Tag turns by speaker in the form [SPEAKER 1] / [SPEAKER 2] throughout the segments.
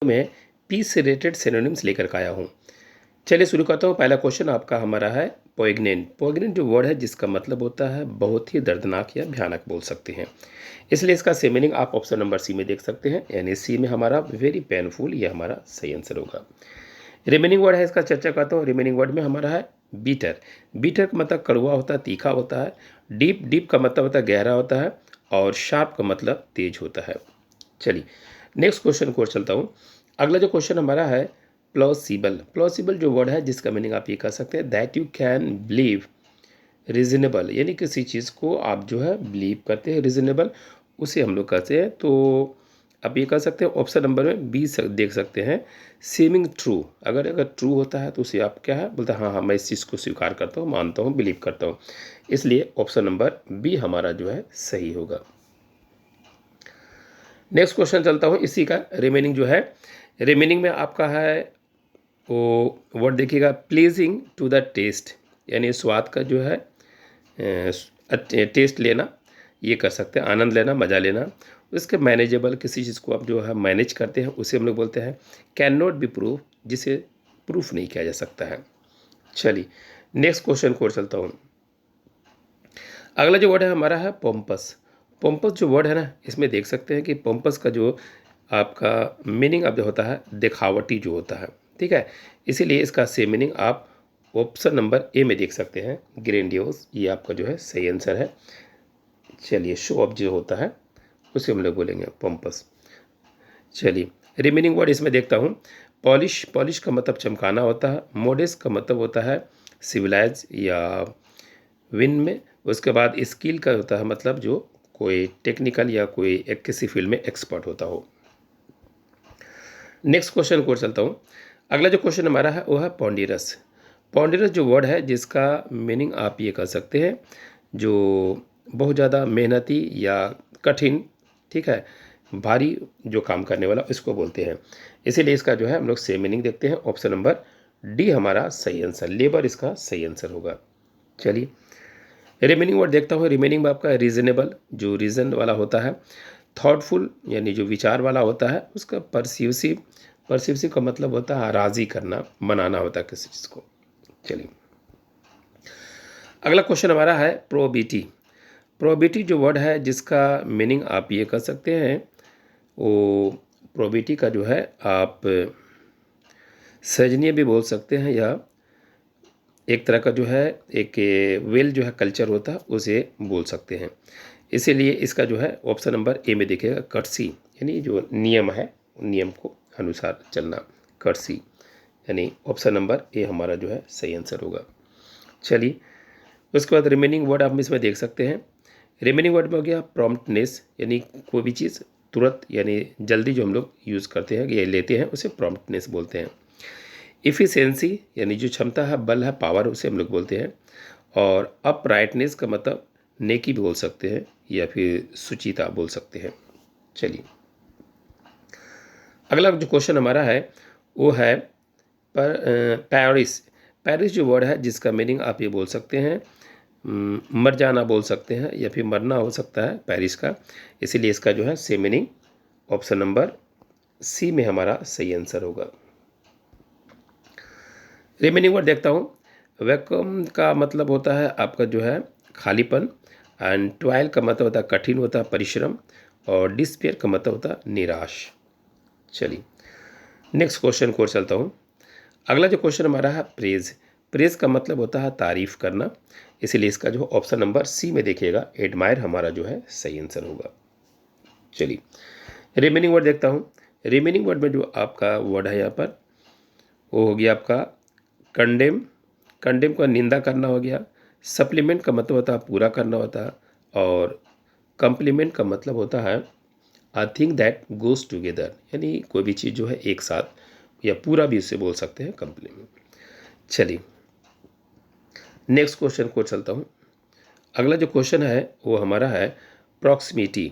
[SPEAKER 1] मैं पी से related synonyms लेकर के आया हूँ। चलिए शुरू करता हूँ। पहला क्वेश्चन आपका हमारा है पोइग्नेंट। पोइग्नेंट जो वर्ड है जिसका मतलब होता है बहुत ही दर्दनाक या भयानक बोल सकते हैं, इसलिए इसका सेम मीनिंग आप ऑप्शन नंबर सी में देख सकते हैं, यानी सी में हमारा वेरी पेनफुल, ये हमारा सही आंसर होगा। रिमेनिंग वर्ड है, इसका चर्चा करता हूँ। रिमेनिंग वर्ड में हमारा है बीटर। बीटर का मतलब कड़वा होता है, तीखा होता है। डीप, डीप का मतलब होता है गहरा होता है, और शार्प का मतलब तेज होता है। चलिए नेक्स्ट क्वेश्चन को चलता हूँ। अगला जो क्वेश्चन हमारा है प्लॉसिबल। प्लॉसिबल जो वर्ड है जिसका मीनिंग आप ये कह सकते हैं that you can believe reasonable, यानी किसी चीज़ को आप जो है बिलीव करते हैं रीजनेबल, उसे हम लोग कहते हैं। तो आप ये कह सकते हैं ऑप्शन नंबर में बी देख सकते हैं सीमिंग ट्रू। अगर अगर ट्रू होता है तो उसे आप क्या है बोलते हैं, हाँ हाँ मैं इस चीज़ को स्वीकार करता हूँ, मानता हूँ, बिलीव करता हूँ। इसलिए ऑप्शन नंबर बी हमारा जो है सही होगा। नेक्स्ट क्वेश्चन चलता हूँ इसी का। रिमेनिंग जो है, रिमेनिंग में आपका है वो वर्ड देखिएगा प्लीजिंग टू द टेस्ट, यानी स्वाद का जो है टेस्ट लेना, ये कर सकते हैं, आनंद लेना, मज़ा लेना। उसके मैनेजेबल, किसी चीज़ को आप जो है मैनेज करते हैं उसे हम लोग बोलते हैं कैन नॉट बी प्रूफ, जिसे प्रूफ नहीं किया जा सकता है। चलिए नेक्स्ट क्वेश्चन को चलता हूँ। अगला जो वर्ड है हमारा है पोम्पस। पोम्पस जो वर्ड है ना, इसमें देख सकते हैं कि पोम्पस का जो आपका मीनिंग अब जो होता है दिखावटी जो होता है, ठीक है। इसीलिए इसका सेम मीनिंग आप ऑप्शन नंबर ए में देख सकते हैं ग्रैंडियोस, ये आपका जो है सही आंसर है। चलिए शो ऑफ जो होता है उसे हम लोग बोलेंगे पोम्पस। चलिए रिमेनिंग वर्ड इसमें देखता हूँ। पॉलिश, पॉलिश का मतलब चमकाना होता है। मोडेस्ट का मतलब होता है सिविलाइज या विन में। उसके बाद स्किल का होता है मतलब जो कोई टेक्निकल या कोई एक किसी फील्ड में एक्सपर्ट होता हो। नेक्स्ट क्वेश्चन को चलता हूँ। अगला जो क्वेश्चन हमारा है वो है पॉन्डिरस। पॉन्डिरस जो वर्ड है जिसका मीनिंग आप ये कह सकते हैं जो बहुत ज़्यादा मेहनती या कठिन, ठीक है, भारी जो काम करने वाला, इसको बोलते हैं। इसीलिए इसका जो है हम लोग सेम मीनिंग देखते हैं। ऑप्शन नंबर डी हमारा सही आंसर, लेबर इसका सही आंसर होगा। चलिए रिमेनिंग वर्ड देखता हूँ। रिमेनिंग में आपका रीजनेबल जो रीज़न वाला होता है। थॉटफुल यानी जो विचार वाला होता है। उसका परसिवसिव, परसिवसिव का मतलब होता है राज़ी करना, मनाना होता है किसी चीज़ को। चलिए अगला क्वेश्चन हमारा है प्रोबिटी। प्रोबिटी जो वर्ड है जिसका मीनिंग आप ये कर सकते हैं वो प्रोबिटी का जो है आप सजनीय भी बोल सकते हैं, या एक तरह का जो है एक वेल जो है कल्चर होता है उसे बोल सकते हैं। इसीलिए इसका जो है ऑप्शन नंबर ए में देखिएगा कर्सी, यानी जो नियम है नियम को अनुसार चलना, कर्सी, यानी ऑप्शन नंबर ए हमारा जो है सही आंसर होगा। चलिए उसके बाद रिमेनिंग वर्ड आप इसमें देख सकते हैं। रिमेनिंग वर्ड में हो गया प्रॉम्प्टनेस, यानी कोई भी चीज़ तुरंत यानी जल्दी जो हम लोग यूज़ करते हैं या लेते हैं उसे प्रॉम्प्टनेस बोलते हैं। इफ़िशेंसी यानी जो क्षमता है, बल है, पावर, उसे हम लोग बोलते हैं। और अपराइटनेस का मतलब नेकी भी बोल सकते हैं या फिर सुचिता बोल सकते हैं। चलिए अगला जो क्वेश्चन हमारा है वो है पेरिस। पेरिस जो वर्ड है जिसका मीनिंग आप ये बोल सकते हैं मर जाना बोल सकते हैं, या फिर मरना हो सकता है पेरिस का। इसीलिए इसका जो है same meaning option number C में हमारा सही आंसर होगा। रिमेनिंग वर्ड देखता हूँ। वैक्यूम का मतलब होता है आपका जो है खालीपन, एंड ट्वाइल का मतलब होता है कठिन होता है, परिश्रम, और डिस्पेयर का मतलब होता है निराश। चलिए नेक्स्ट क्वेश्चन को चलता हूँ। अगला जो क्वेश्चन हमारा है प्रेज। प्रेज का मतलब होता है तारीफ करना, इसीलिए इसका जो ऑप्शन नंबर सी में देखिएगा एडमायर हमारा जो है सही आंसर होगा। चलिए रिमेनिंग वर्ड देखता हूँ। रिमेनिंग वर्ड में जो आपका वर्ड है यहाँ पर वो हो गया आपका कंडेम। कंडेम का निंदा करना हो गया। सप्लीमेंट का मतलब होता है पूरा करना होता है। और कम्प्लीमेंट का मतलब होता है I think that goes together, यानी कोई भी चीज़ जो है एक साथ या पूरा भी उससे बोल सकते हैं कम्प्लीमेंट। चलिए नेक्स्ट क्वेश्चन को चलता हूँ। अगला जो क्वेश्चन है वो हमारा है प्रॉक्सिमिटी।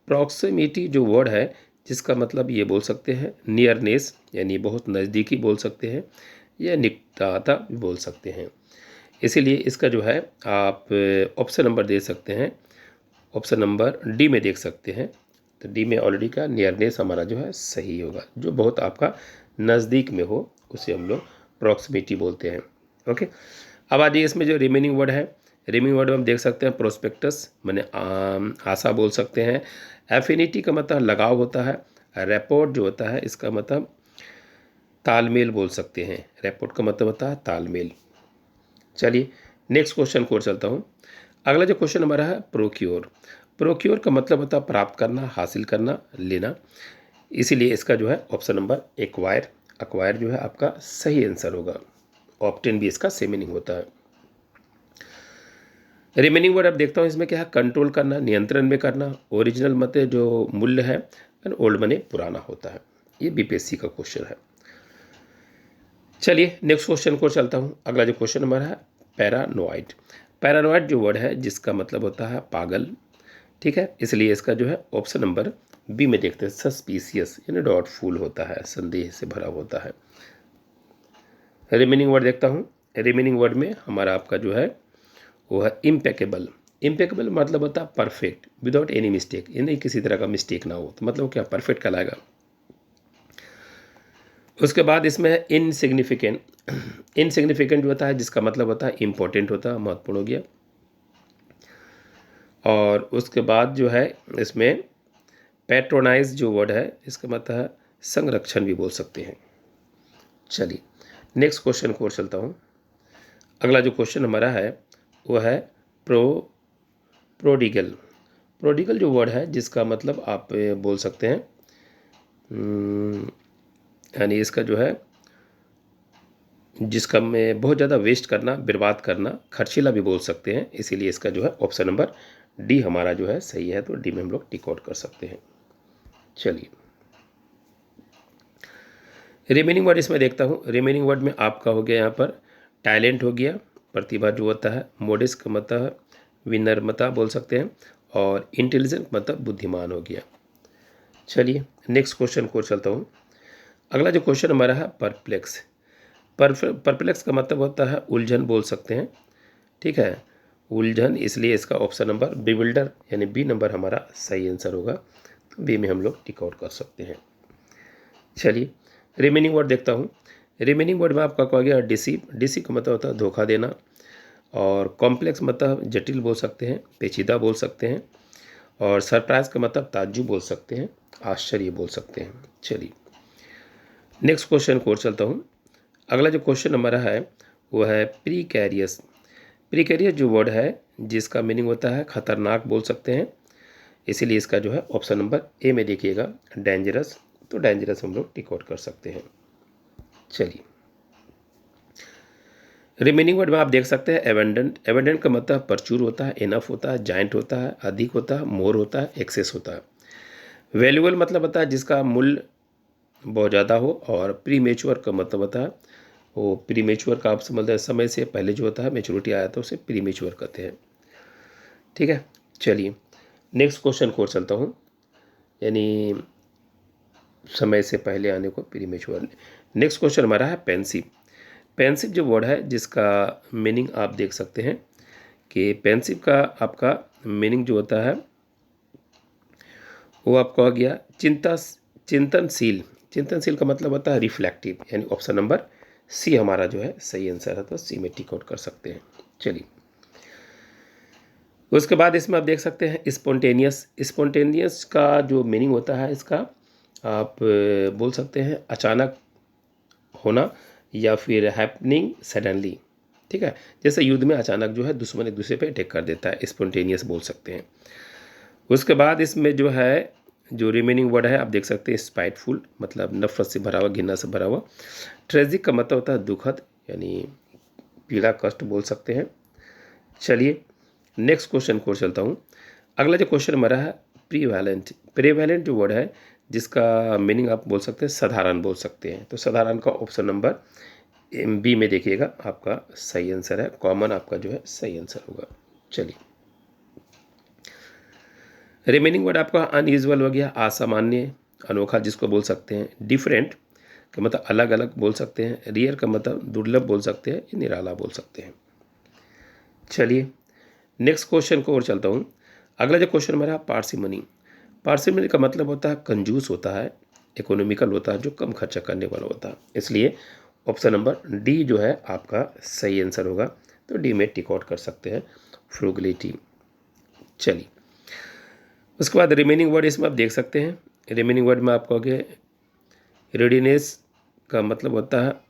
[SPEAKER 1] प्रॉक्सिमिटी जो वर्ड है जिसका मतलब ये बोल सकते हैं नियरनेस, यानी बहुत नज़दीकी बोल सकते हैं, या निकटता भी बोल सकते हैं। इसीलिए इसका जो है आप ऑप्शन नंबर दे सकते हैं, ऑप्शन नंबर डी में देख सकते हैं तो डी में ऑलरेडी का नियरनेस हमारा जो है सही होगा। जो बहुत आपका नज़दीक में हो उसे हम लोग प्रॉक्सिमिटी बोलते हैं। ओके, अब आ जाइए इसमें जो रिमेनिंग वर्ड है। रिमेनिंग वर्ड में हम देख सकते हैं प्रोस्पेक्टस माने आशा बोल सकते हैं। एफिनिटी का मतलब लगाव होता है। रैपोर्ट जो होता है इसका मतलब तालमेल बोल सकते हैं। रैपोर्ट का मतलब होता है तालमेल। चलिए नेक्स्ट क्वेश्चन को चलता हूँ। अगला जो क्वेश्चन हमारा है प्रोक्योर। प्रोक्योर का मतलब होता है प्राप्त करना, हासिल करना, लेना। इसीलिए इसका जो है ऑप्शन नंबर एक्वायर। एक्वायर जो है आपका सही आंसर होगा। ऑप्टेन भी इसका सेम मीनिंग होता है। रिमेनिंग वर्ड अब देखता हूँ इसमें क्या है, कंट्रोल करना, नियंत्रण में करना। ओरिजिनल मत जो मूल्य है ओल्ड मने पुराना होता है। ये बीपीएससी का क्वेश्चन है। चलिए नेक्स्ट क्वेश्चन को चलता हूँ। अगला जो क्वेश्चन हमारा है पैरानोइड। पैरानोइड जो वर्ड है जिसका मतलब होता है पागल। ठीक है, इसलिए इसका जो है ऑप्शन नंबर बी में देखते हैं सस्पिशियस यानी डाउटफुल होता है, संदेह से भरा होता है। रिमेनिंग वर्ड देखता हूँ। रिमेनिंग वर्ड में हमारा आपका जो है वो है इम्पेकेबल। इम्पेकेबल मतलब होता है परफेक्ट विदाउट एनी मिस्टेक, यानी किसी तरह का मिस्टेक ना हो, तो मतलब क्या परफेक्ट कहलाएगा। उसके बाद इसमें है इनसिग्निफिकेंट। इनसिग्निफिकेंट जो होता है जिसका मतलब होता है इम्पोर्टेंट होता है, महत्वपूर्ण हो गया। और उसके बाद जो है इसमें पैट्रोनाइज जो वर्ड है इसका मतलब है संरक्षण भी बोल सकते हैं। चलिए नेक्स्ट क्वेश्चन को और चलता हूँ। अगला जो क्वेश्चन हमारा है वो है प्रोडिगल। प्रोडिगल जो वर्ड है जिसका मतलब आप बोल सकते हैं यानी इसका जो है जिसका में बहुत ज़्यादा वेस्ट करना, बर्बाद करना, खर्चीला भी बोल सकते हैं। इसीलिए इसका जो है ऑप्शन नंबर डी हमारा जो है सही है, तो डी में हम लोग टिक आउट कर सकते हैं। चलिए रिमेनिंग वर्ड इसमें देखता हूँ। रिमेनिंग वर्ड में आपका हो गया यहाँ पर टैलेंट हो गया, प्रतिभा जो होता है। मोडिस का मतलब विनम्रता बोल सकते हैं। और इंटेलिजेंट मतलब बुद्धिमान हो गया। चलिए नेक्स्ट क्वेश्चन को चलता हूँ। अगला जो क्वेश्चन हमारा है परप्लेक्स। परप्लेक्स का मतलब होता है उलझन बोल सकते हैं। ठीक है, उलझन, इसलिए इसका ऑप्शन नंबर बिविल्डर यानी बी नंबर हमारा सही आंसर होगा। तो बी में हम लोग टिक आउट कर सकते हैं। चलिए रिमेनिंग वर्ड देखता हूँ। रिमेनिंग वर्ड में आपका कहा गया डिसीव। डिसीव का मतलब होता है धोखा देना। और कॉम्प्लेक्स मतलब जटिल बोल सकते हैं, पेचीदा बोल सकते हैं। और सरप्राइज का मतलब ताज्जुब बोल सकते हैं, आश्चर्य बोल सकते हैं। चलिए नेक्स्ट क्वेश्चन को और चलता हूँ। अगला जो क्वेश्चन हमारा है वो है प्रीकैरियस। प्रीकैरियस जो वर्ड है जिसका मीनिंग होता है खतरनाक बोल सकते हैं। इसीलिए इसका जो है ऑप्शन नंबर ए में देखिएगा डेंजरस। तो डेंजरस हम लोग टिक आउट कर सकते हैं। चलिए रिमेनिंग वर्ड में आप देख सकते हैं एवेंडेंट। एवेंडेंट का मतलब प्रचुर होता है, इनफ होता है, जाइंट होता है, अधिक होता है, मोर होता है, एक्सेस होता है। वैल्यूएबल मतलब होता है जिसका मूल्य बहुत ज़्यादा हो। और प्रीमेच्योर का मतलब होता है वो प्रीमेच्योर का आप समझते हैं समय से पहले जो होता है मेच्योरिटी आया तो उसे प्रीमेच्योर कहते हैं। ठीक है, चलिए नेक्स्ट क्वेश्चन को चलता हूँ। यानी समय से पहले आने को प्रीमेच्योर। नेक्स्ट क्वेश्चन हमारा है पेंसिव। पेंसिव जो वर्ड है जिसका मीनिंग आप देख सकते हैं कि पेंसिव का आपका मीनिंग जो होता है वो आपको आ गया चिंतनशील। चिंतनशील का मतलब होता है रिफ्लेक्टिव, यानी ऑप्शन नंबर सी हमारा जो है सही आंसर है, तो सी में टिक आउट कर सकते हैं। चलिए उसके बाद इसमें आप देख सकते हैं स्पॉन्टेनियस। स्पॉन्टेनियस का जो मीनिंग होता है इसका आप बोल सकते हैं अचानक होना या फिर हैपनिंग सडनली। ठीक है, जैसे युद्ध में अचानक जो है दुश्मन एक दूसरे पे अटैक कर देता है, स्पॉन्टेनियस बोल सकते हैं। उसके बाद इसमें जो है जो रिमेनिंग वर्ड है आप देख सकते हैं स्पाइटफुल मतलब नफरत से भरा हुआ, घृणा से भरा हुआ। ट्रेजिक का मतलब होता है दुखद यानी पीड़ा, कष्ट बोल सकते हैं। चलिए नेक्स्ट क्वेश्चन को चलता हूँ। अगला जो क्वेश्चन हमारा है प्रीवैलेंट। प्रीवैलेंट जो वर्ड है जिसका मीनिंग आप बोल सकते हैं साधारण बोल सकते हैं। तो साधारण का ऑप्शन नंबर बी में देखिएगा आपका सही आंसर है। कॉमन आपका जो है सही आंसर होगा। चलिए रिमेनिंग वर्ड आपका अनयूजुअल हो गया, असामान्य, अनोखा जिसको बोल सकते हैं। डिफरेंट का मतलब अलग अलग बोल सकते हैं। रियर का मतलब दुर्लभ बोल सकते हैं, निराला बोल सकते हैं। चलिए नेक्स्ट क्वेश्चन को और चलता हूँ। अगला जो क्वेश्चन हमारा पार्सिमनी। पार्सिमनी का मतलब होता है कंजूस होता है, इकोनॉमिकल होता है, जो कम खर्चा करने वाला होता है। इसलिए ऑप्शन नंबर डी जो है आपका सही आंसर होगा। तो डी में टिक आउट कर सकते हैं, फ्रूगलिटी। चलिए, उसके बाद रिमेनिंग वर्ड इसमें आप देख सकते हैं। रिमेनिंग वर्ड में आप कहोगे रेडीनेस का मतलब होता है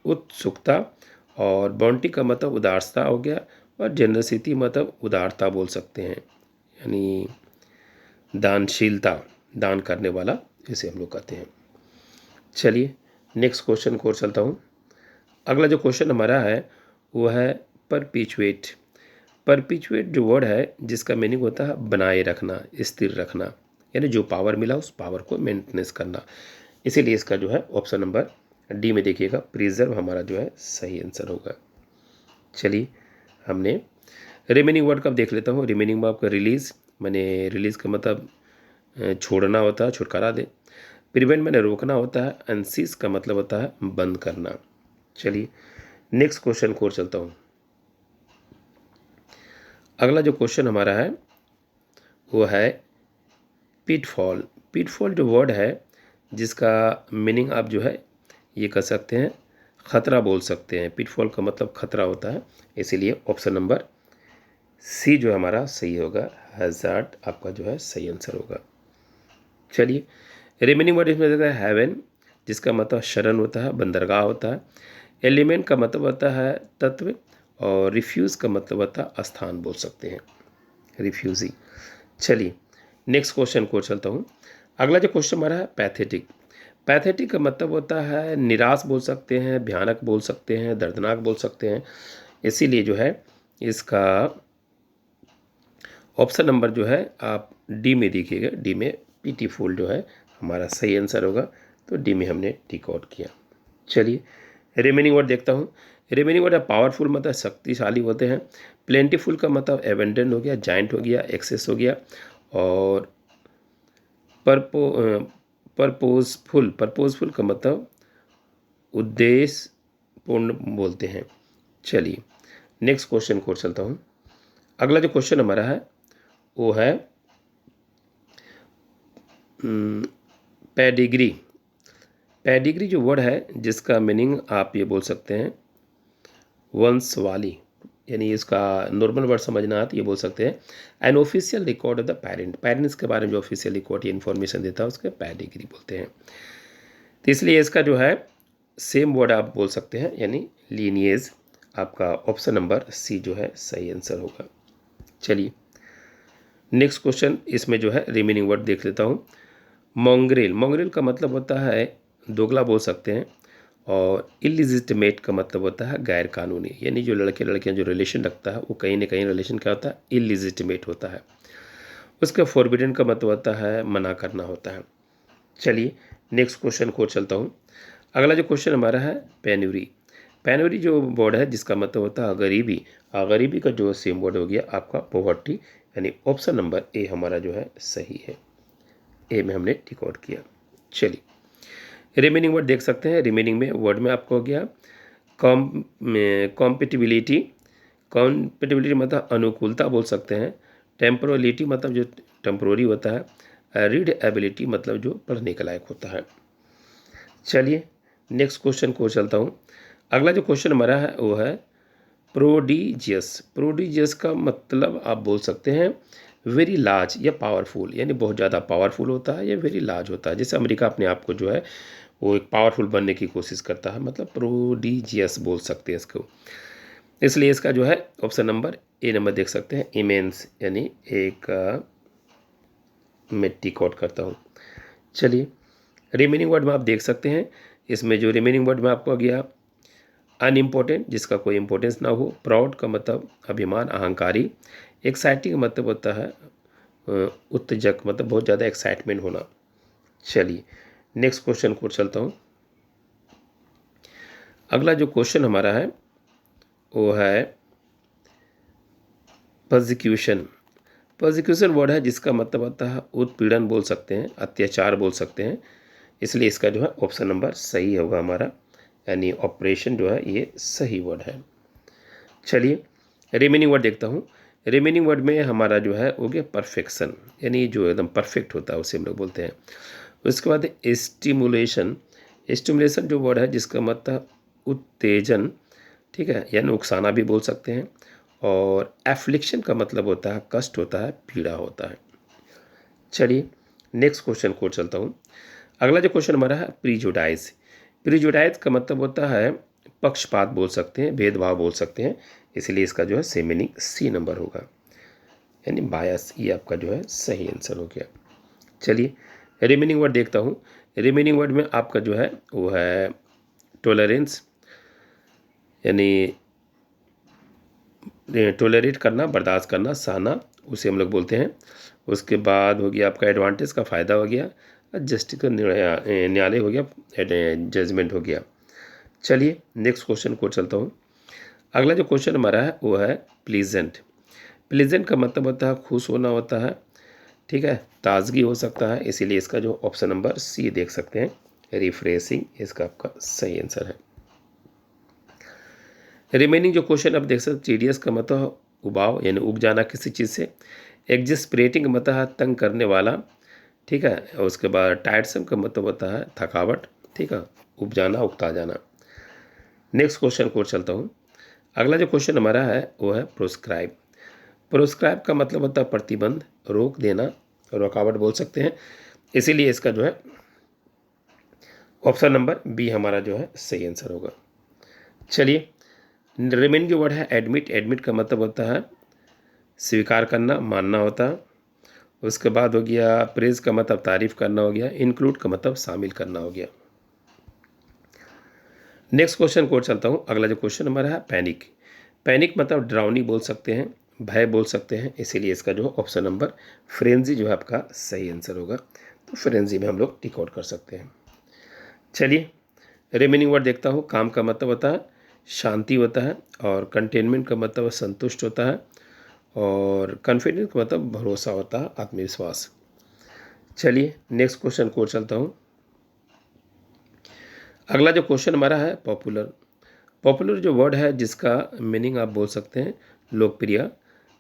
[SPEAKER 1] उत्सुकता, और बाउंटी का मतलब उदारता हो गया, और जेनरसिटी मतलब उदारता बोल सकते हैं, यानी दानशीलता, दान करने वाला, इसे हम लोग कहते हैं। चलिए नेक्स्ट क्वेश्चन को चलता हूँ। अगला जो क्वेश्चन हमारा है वो है परपिचुएट। परपिचुएट जो वर्ड है जिसका मीनिंग होता है बनाए रखना, स्थिर रखना, यानी जो पावर मिला उस पावर को मेंटेनेंस करना। इसीलिए इसका जो है ऑप्शन नंबर डी में देखिएगा, प्रिजर्व हमारा जो है सही आंसर होगा। चलिए हमने रिमेनिंग वर्ड का देख लेता हूँ। रिमेनिंग में आपका रिलीज़, मैंने रिलीज़ का मतलब छोड़ना होता है, छुटकारा दे। प्रिवेंट मैंने रोकना होता है। अनसीज का मतलब होता है बंद करना। चलिए नेक्स्ट क्वेश्चन को चलता हूँ। अगला जो क्वेश्चन हमारा है वो है पिटफॉल। पिटफॉल जो वर्ड है जिसका मीनिंग आप जो है ये कह सकते हैं ख़तरा बोल सकते हैं। पिटफॉल का मतलब खतरा होता है, इसीलिए ऑप्शन नंबर सी जो हमारा सही होगा, हैज़ार्ड आपका जो है सही आंसर होगा। चलिए रिमेनिंग वर्ड इसमें देखा है हेवन, जिसका मतलब शरण होता है, बंदरगाह होता है। एलिमेंट का मतलब होता है तत्व, और रिफ्यूज़ का मतलब होता है स्थान बोल सकते हैं, रिफ्यूजी। चलिए नेक्स्ट क्वेश्चन को चलता हूँ। अगला जो क्वेश्चन हमारा है पैथेटिक। पैथेटिक का मतलब होता है निराश बोल सकते हैं, भयानक बोल सकते हैं, दर्दनाक बोल सकते हैं। इसीलिए जो है इसका ऑप्शन नंबर जो है आप डी में देखिएगा, डी में पीटीफुल जो है हमारा सही आंसर होगा। तो डी में हमने टिक आउट किया। चलिए रिमेनिंग वर्ड देखता हूँ। रिमेनिंग वर्ड पावरफुल मतलब शक्तिशाली होते हैं। प्लेंटीफुल का मतलब एवेंडेंट हो गया, जाइंट हो गया, एक्सेस हो गया, और परपोजफुल का मतलब उद्देश्यपूर्ण बोलते हैं। चलिए नेक्स्ट क्वेश्चन को चलता हूँ। अगला जो क्वेश्चन हमारा है वो है पेडिग्री। पेडिग्री जो वर्ड है जिसका मीनिंग आप ये बोल सकते हैं वंशवाली, यानी इसका नॉर्मल वर्ड समझना आता ये बोल सकते हैं an official record of the parent. Parents के बारे में जो ऑफिशियल रिकॉर्ड ये इन्फॉर्मेशन देता है उसके पेडिग्री बोलते हैं। तो इसलिए इसका जो है सेम वर्ड आप बोल सकते हैं, यानी लीनिएज। आपका ऑप्शन नंबर सी जो है सही आंसर होगा। चलिए नेक्स्ट क्वेश्चन, इसमें जो है रिमेनिंग वर्ड देख लेता हूँ। मोंग्रेल। मोंग्रेल का मतलब होता है दोगला बोल सकते हैं, और इलिजिटिमेट का मतलब होता है गैर कानूनी, यानी जो लड़के लड़कियां जो रिलेशन रखता है वो कहीं ना कहीं रिलेशन क्या होता है, इलिजिटिमेट होता है। उसका फॉरबिडन का मतलब होता है मना करना होता है। चलिए नेक्स्ट क्वेश्चन को चलता हूँ। अगला जो क्वेश्चन हमारा है पेन्यूरी। पेन्यूरी जो वर्ड है जिसका मतलब होता है गरीबी। गरीबी का जो सेम वर्ड हो गया आपका पॉवर्टी, यानी ऑप्शन नंबर ए हमारा जो है सही है। ए में हमने टिक आउट किया। चलिए रिमेनिंग वर्ड देख सकते हैं। रिमेनिंग में वर्ड में आपको हो गया कॉम्पिटिबिलिटी। कॉम्पिटिबिलिटी मतलब अनुकूलता बोल सकते हैं। टेम्पोरलिटी मतलब जो टेम्पोररी होता है। रीड एबिलिटी मतलब जो पढ़ने के लायक होता है। चलिए नेक्स्ट क्वेश्चन को चलता हूँ। अगला जो क्वेश्चन हमारा है वो है प्रोडिजियस। प्रोडिजियस का मतलब आप बोल सकते हैं वेरी लार्ज या पावरफुल, यानी बहुत ज़्यादा पावरफुल होता है या वेरी लार्ज होता है। जैसे अमेरिका अपने आप को जो है वो एक पावरफुल बनने की कोशिश करता है, मतलब प्रोडिजियस बोल सकते हैं इसको। इसलिए इसका जो है ऑप्शन नंबर ए नंबर देख सकते हैं, इमेंस, यानी एक मैं टिक आउट करता हूँ। चलिए रिमेनिंग वर्ड में आप देख सकते हैं। इसमें जो रिमेनिंग वर्ड में आपको आ गया अनइम्पोर्टेंट, जिसका कोई इंपॉर्टेंस ना हो। प्राउड का मतलब अभिमान, अहंकारी। एक्साइटिंग का मतलब होता है उत्तेजक, मतलब बहुत ज़्यादा एक्साइटमेंट होना। चलिए नेक्स्ट क्वेश्चन को चलता हूँ। अगला जो क्वेश्चन हमारा है वो है पर्सिक्यूशन। पर्सिक्यूशन वर्ड है जिसका मतलब होता है उत्पीड़न बोल सकते हैं, अत्याचार बोल सकते हैं। इसलिए इसका जो है ऑप्शन नंबर सही होगा हमारा, यानी ऑपरेशन जो है ये सही वर्ड है। चलिए रिमेनिंग वर्ड देखता हूँ। रिमेनिंग वर्ड में हमारा जो है हो गया परफेक्शन, यानी जो एकदम परफेक्ट होता है उसे हम लोग बोलते हैं। उसके बाद स्टिमुलेशन, स्टिमुलेशन जो वर्ड है जिसका मतलब उत्तेजन, ठीक है, यानी उकसाना भी बोल सकते हैं। और एफ्लिक्शन का मतलब होता है कष्ट होता है, पीड़ा होता है। चलिए नेक्स्ट क्वेश्चन को चलता हूँ। अगला जो क्वेश्चन हमारा है प्रीजुडाइज। प्रीजुडाइज का मतलब होता है पक्षपात बोल सकते हैं, भेदभाव बोल सकते हैं, इसलिए इसका जो है सेम मीनिंग सी नंबर होगा, यानी बायस। ये आपका जो है सही आंसर हो गया। चलिए रिमेनिंग वर्ड देखता हूँ। रिमेनिंग वर्ड में आपका जो है वो है टॉलरेंस, यानी टॉलरेट करना, बर्दाश्त करना, सहना, उसे हम लोग बोलते हैं। उसके बाद हो गया आपका एडवांटेज का फ़ायदा हो गया, जस्टिस का न्यायालय हो गया, जजमेंट हो गया। चलिए नेक्स्ट क्वेश्चन को चलता हूँ। अगला जो क्वेश्चन हमारा है वो है प्लीजेंट। प्लीजेंट का मतलब होता है खुश होना होता है, ठीक है, ताजगी हो सकता है, इसीलिए इसका जो ऑप्शन नंबर सी देख सकते हैं, रिफ्रेशिंग, इसका आपका सही आंसर है। रिमेनिंग जो क्वेश्चन आप देख सकते, टीडियस का मतलब उबाव, यानी उग जाना किसी चीज़ से। एग्जिस्परेटिंग का मतलब है तंग करने वाला, ठीक है। और उसके बाद टायर्सम का मतलब होता है थकावट, ठीक है, उब जाना, उगता जाना। नेक्स्ट क्वेश्चन को चलता हूँ। अगला जो क्वेश्चन हमारा है वो है प्रोस्क्राइब। प्रोस्क्राइब का मतलब होता है प्रतिबंध, रोक देना, रुकावट बोल सकते हैं, इसीलिए इसका जो है ऑप्शन नंबर बी हमारा जो है सही आंसर होगा। चलिए रिमेनिंग जो वर्ड है एडमिट। एडमिट का मतलब होता है स्वीकार करना, मानना होता है। उसके बाद हो गया प्रेज का मतलब तारीफ करना हो गया। इंक्लूड का मतलब शामिल करना हो गया। नेक्स्ट क्वेश्चन को चलता हूँ। अगला जो क्वेश्चन हमारा है पैनिक। पैनिक मतलब डरावनी बोल सकते हैं, भय बोल सकते हैं, इसीलिए इसका जो ऑप्शन नंबर फ्रेंजी जो है आपका सही आंसर होगा। तो फ्रेंजी में हम लोग टिक आउट कर सकते हैं। चलिए रिमेनिंग वर्ड देखता हूँ। काम का मतलब होता है शांति होता है, और कंटेनमेंट का मतलब संतुष्ट होता है, और कॉन्फिडेंस का मतलब भरोसा होता है, आत्मविश्वास। चलिए नेक्स्ट क्वेश्चन को चलता हूँ। अगला जो क्वेश्चन हमारा है पॉपुलर। पॉपुलर जो वर्ड है जिसका मीनिंग आप बोल सकते हैं लोकप्रिय,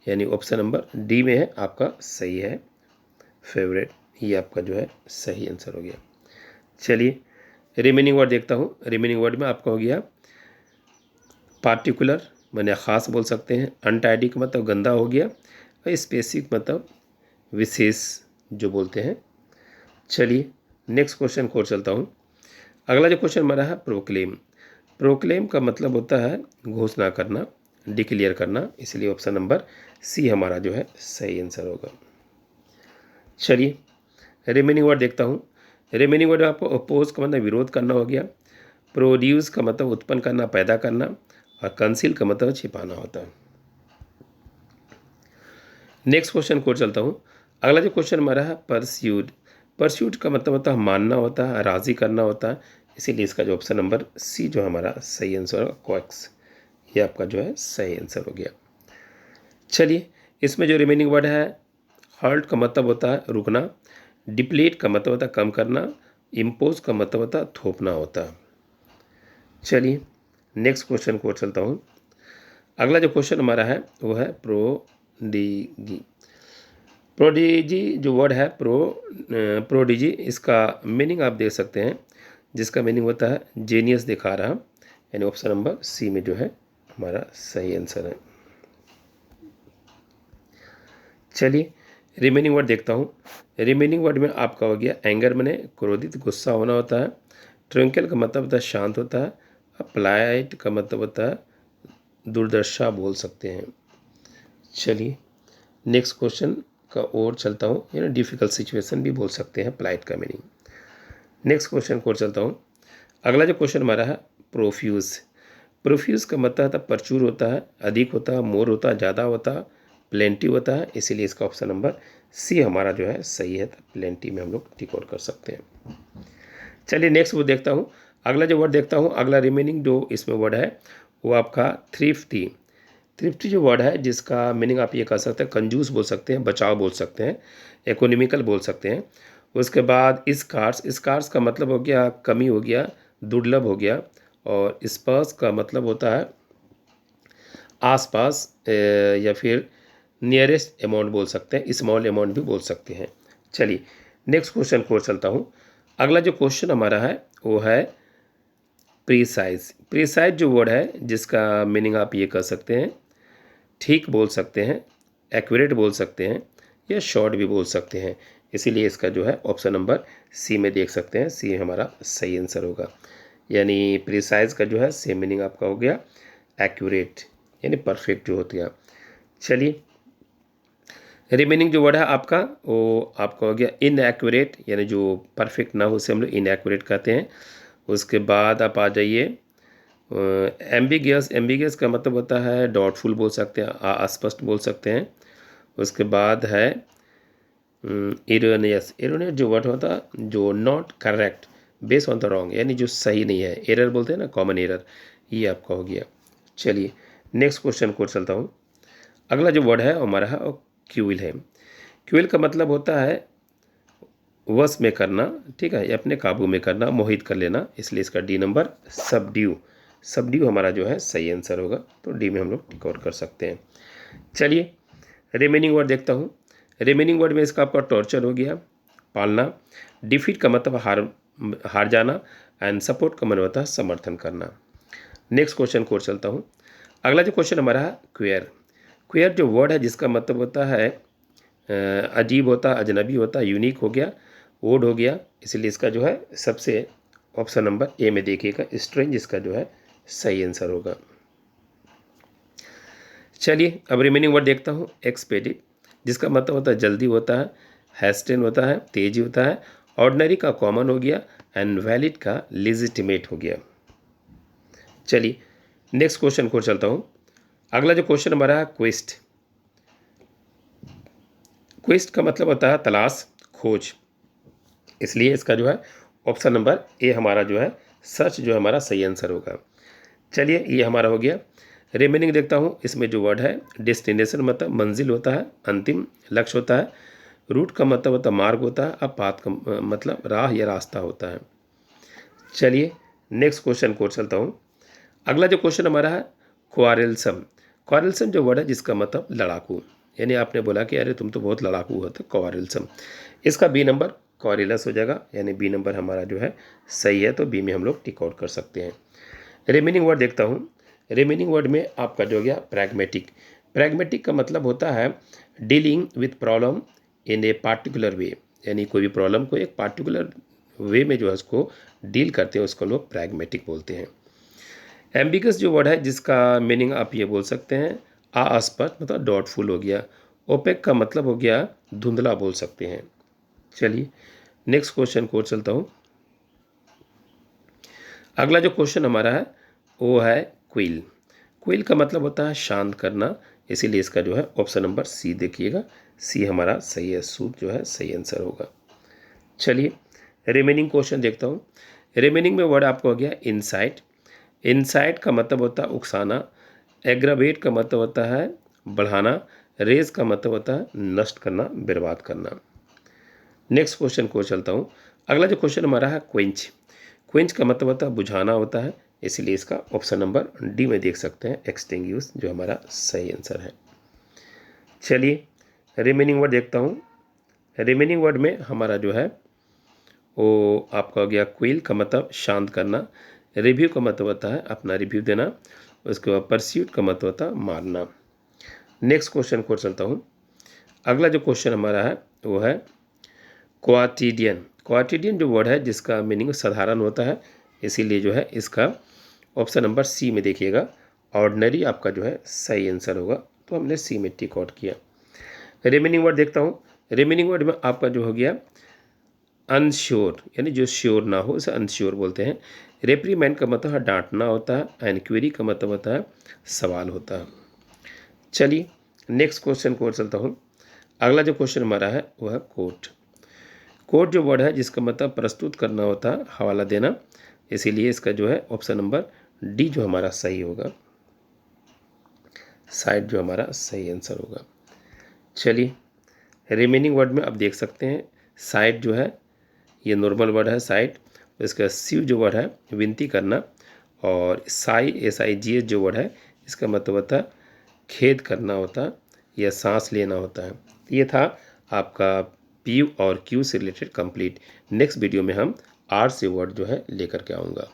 [SPEAKER 1] यानी ऑप्शन नंबर डी में है आपका सही है, फेवरेट। ये आपका जो है सही आंसर हो गया। चलिए रिमेनिंग वर्ड देखता हूँ। रिमेनिंग वर्ड में आपका हो गया पार्टिकुलर, मैंने ख़ास बोल सकते हैं। अनटाइडी का मतलब गंदा हो गया, और स्पेसिफिक मतलब विशेष जो बोलते हैं। चलिए नेक्स्ट क्वेश्चन को चलता हूँ। अगला जो क्वेश्चन हमारा है प्रोक्लेम। प्रोक्लेम का मतलब होता है घोषणा करना, डिक्लेयर करना, इसलिए ऑप्शन नंबर सी हमारा जो है सही आंसर होगा। चलिए रिमेनिंग वर्ड देखता हूँ। रिमेनिंग वर्ड में आपको अपोज का मतलब विरोध करना हो गया। प्रोड्यूस का मतलब उत्पन्न करना, पैदा करना, और कंसील का मतलब छिपाना होता है। नेक्स्ट क्वेश्चन को चलता हूँ। अगला जो क्वेश्चन हमारा है परस्यूड। परस्यूड का मतलब होता है मानना होता है, राज़ी करना होता है, इसीलिए इसका जो ऑप्शन नंबर सी जो हमारा सही आंसर होगा, क्वेक्स। ये आपका जो है सही आंसर हो गया। चलिए इसमें जो रिमेनिंग वर्ड है, हर्ट का मतलब होता है रुकना, डिप्लीट का मतलब होता है कम करना, इम्पोज का मतलब होता है थोपना होता है। चलिए नेक्स्ट क्वेश्चन को चलता हूँ। अगला जो क्वेश्चन हमारा है वो है प्रोडिगी। प्रोडिजी जो वर्ड है प्रोडिजी, इसका मीनिंग आप देख सकते हैं, जिसका मीनिंग होता है जेनियस दिखा रहा, यानी ऑप्शन नंबर सी में जो है हमारा सही आंसर है। चलिए रिमेनिंग वर्ड देखता हूँ। रिमेनिंग वर्ड में आपका हो गया एंगर, मैंने क्रोधित, गुस्सा होना होता है। ट्विंकल का मतलब होता है शांत होता है। अप्लाइड का मतलब होता है दुर्दशा बोल सकते हैं। चलिए नेक्स्ट क्वेश्चन का ओर चलता हूँ, यानी डिफ़िकल्ट सिचुएशन भी बोल सकते हैं प्लाइट का मीनिंग। नेक्स्ट क्वेश्चन को चलता हूँ। अगला जो क्वेश्चन हमारा है प्रोफ्यूज। प्रोफ्यूज का मतलब है प्रचुर होता है, अधिक होता है, मोर होता है, ज़्यादा होता है, प्लेंटी होता है, इसीलिए इसका ऑप्शन नंबर सी हमारा जो है सही है। तो प्लेंटी में हम लोग टिक आउट कर सकते हैं। चलिए नेक्स्ट वो देखता हूँ। अगला जो वर्ड देखता हूँ, अगला रिमेनिंग जो इसमें वर्ड है वो आपका थ्रिफ्टी। थ्रिफ्टी जो वर्ड है जिसका मीनिंग आप ये कह सकते हैं कंजूस बोल सकते हैं, बचाव बोल सकते हैं, इकोनॉमिकल बोल सकते हैं। उसके बाद स्कार्स। स्कार्स का मतलब हो गया कमी हो गया, दुर्लभ हो गया। और स्पर्स का मतलब होता है आसपास या फिर नियरेस्ट अमाउंट बोल सकते हैं, स्मॉल अमाउंट भी बोल सकते हैं। चलिए नेक्स्ट क्वेश्चन को चलता हूँ। अगला जो क्वेश्चन हमारा है वो है प्रीसाइज। प्रीसाइज जो वर्ड है जिसका मीनिंग आप ये कर सकते हैं, ठीक बोल सकते हैं, एक्यूरेट बोल सकते हैं, या शॉर्ट भी बोल सकते हैं। इसीलिए इसका जो है ऑप्शन नंबर सी में देख सकते हैं, सी हमारा सही आंसर होगा। यानी प्रिसाइज का जो है सेम मीनिंग आपका हो गया एक्यूरेट, यानी परफेक्ट जो हो गया। चलिए रिमेनिंग जो वर्ड है आपका वो आपका हो गया इनएक्यूरेट, यानी जो परफेक्ट ना हो उसे हम लोग इनएक्यूरेट कहते हैं। उसके बाद आप आ जाइए एम्बिगियस। एम्बिगियस का मतलब होता है डाउटफुल बोल सकते हैं, अस्पष्ट बोल सकते हैं। उसके बाद है इरोनियस। इरोनियस जो वर्ड होता है जो not correct base on the wrong, यानी जो सही नहीं है, एरर बोलते हैं ना, कॉमन एरर, ये आपका हो गया। चलिए नेक्स्ट क्वेश्चन को चलता हूँ। अगला जो वर्ड है हमारा है वो क्यूइल है। क्यूइल का मतलब होता है वश में करना, ठीक है, या अपने काबू में करना, मोहित कर लेना। इसलिए इसका डी नंबर सबड्यू, सबड्यू हमारा जो है सही आंसर होगा। तो डी में हम लोग टिक आउट कर सकते हैं। चलिए रिमेनिंग वर्ड देखता हूँ। रिमेनिंग वर्ड में इसका आपका टॉर्चर हो गया, पालना। डिफीट का मतलब हार जाना, एंड सपोर्ट का मतलब होता है समर्थन करना। नेक्स्ट क्वेश्चन को चलता हूँ। अगला जो क्वेश्चन हमारा है क्वेयर। क्वेयर जो वर्ड है जिसका मतलब होता है अजीब होता, अजनबी होता, यूनिक हो गया, ओड हो गया। इसलिए इसका जो है सबसे ऑप्शन नंबर ए में देखिएगा, स्ट्रेंज इसका जो है सही आंसर होगा। चलिए अब रिमेनिंग वर्ड देखता हूँ। एक्सपेडिट जिसका मतलब होता है जल्दी होता है, हैस्टेन होता है, तेजी होता है, ऑर्डिनरी का कॉमन हो गया, एंड वैलिड का लेजिटिमेट हो गया। चलिए नेक्स्ट क्वेश्चन को चलता हूँ। अगला जो क्वेश्चन हमारा है क्वेस्ट। क्वेस्ट का मतलब होता है तलाश, खोज। इसलिए इसका जो है ऑप्शन नंबर ए हमारा जो है सर्च जो हमारा सही आंसर होगा। चलिए ये हमारा हो गया। रिमेनिंग देखता हूँ। इसमें जो वर्ड है डेस्टिनेशन मतलब मंजिल होता है, अंतिम लक्ष्य होता है। रूट का मतलब होता है मार्ग होता है, अब पाथ का मतलब राह या रास्ता होता है। चलिए नेक्स्ट क्वेश्चन को चलता हूँ। अगला जो क्वेश्चन हमारा है क्वारेलसम। क्वारेलसम जो वर्ड है जिसका मतलब लड़ाकू, यानी आपने बोला कि अरे तुम तो बहुत लड़ाकू हो, तो क्वारेलसम। इसका बी नंबर क्वारेलस हो जाएगा, यानी बी नंबर हमारा जो है सही है। तो बी में हम लोग टिक आउट कर सकते हैं। रिमेनिंग वर्ड देखता हूँ। रिमेनिंग वर्ड में आपका जो हो गया प्रैग्मेटिक। प्रैग्मेटिक का मतलब होता है dealing with problem in a particular way, यानी कोई भी प्रॉब्लम को एक पार्टिकुलर वे में जो है उसको डील करते हैं, उसको लोग प्रैग्मेटिक बोलते हैं। एम्बिगस जो वर्ड है जिसका मीनिंग आप ये बोल सकते हैं अस्पष्ट, मतलब डाउटफुल हो गया। ओपेक का मतलब हो गया धुंधला बोल सकते हैं। चलिए नेक्स्ट क्वेश्चन को चलता हूँ। अगला जो क्वेश्चन हमारा है वो है क्विल। क्विल का मतलब होता है शांत करना, इसीलिए इसका जो है ऑप्शन नंबर सी देखिएगा, सी हमारा सही है, सूद जो है सही आंसर होगा। चलिए रिमेनिंग क्वेश्चन देखता हूँ। रिमेनिंग में वर्ड आपको हो गया इनसाइट। इनसाइट का मतलब होता है उकसाना, एग्रावेट का मतलब होता है बढ़ाना, रेज का मतलब होता है नष्ट करना, बर्बाद करना। नेक्स्ट क्वेश्चन को चलता हूँ। अगला जो क्वेश्चन हमारा है क्वेंच। क्वेंच का मतलब होता है बुझाना होता है, इसलिए इसका ऑप्शन नंबर डी में देख सकते हैं एक्सटिंग्विश, जो हमारा सही आंसर है। चलिए रिमेनिंग वर्ड देखता हूँ। रिमेनिंग वर्ड में हमारा जो है वो आपका हो गया क्विल का मतलब शांत करना, रिव्यू का मतलब होता है अपना रिव्यू देना, उसके बाद परस्यूट का मतलब होता है मारना। नेक्स्ट क्वेश्चन को चलता हूँ। अगला जो क्वेश्चन हमारा है वो है क्वाटिडियन। क्वाटिडियन जो वर्ड है जिसका मीनिंग साधारण होता है, इसीलिए जो है इसका ऑप्शन नंबर सी में देखिएगा, ऑर्डिनरी आपका जो है सही आंसर होगा। तो हमने सी में टिक आउट किया। रिमेनिंग वर्ड देखता हूँ। रिमेनिंग वर्ड में आपका जो हो गया अनश्योर, यानी जो श्योर ना हो उसे अनश्योर बोलते हैं। रेप्रीमेंड का मतलब है डांटना होता है, एनक्वेरी का मतलब होता है सवाल होता है। चलिए नेक्स्ट क्वेश्चन को चलता हूँ। अगला जो क्वेश्चन हमारा है वह है कोर्ट। कोर्ट जो वर्ड है जिसका मतलब प्रस्तुत करना होता है, हवाला देना, इसीलिए इसका जो है ऑप्शन नंबर डी जो हमारा सही होगा, साइड जो हमारा सही आंसर होगा। चलिए रिमेनिंग वर्ड में आप देख सकते हैं साइड जो है ये नॉर्मल वर्ड है साइड, इसका सीव जो वर्ड है विनती करना, और साई SIGH जो वर्ड है इसका मतलब होता है खेद करना होता है, या सांस लेना होता है। ये था आपका पी और क्यू से रिलेटेड कंप्लीट। नेक्स्ट वीडियो में हम आर से वर्ड जो है लेकर के आऊँगा।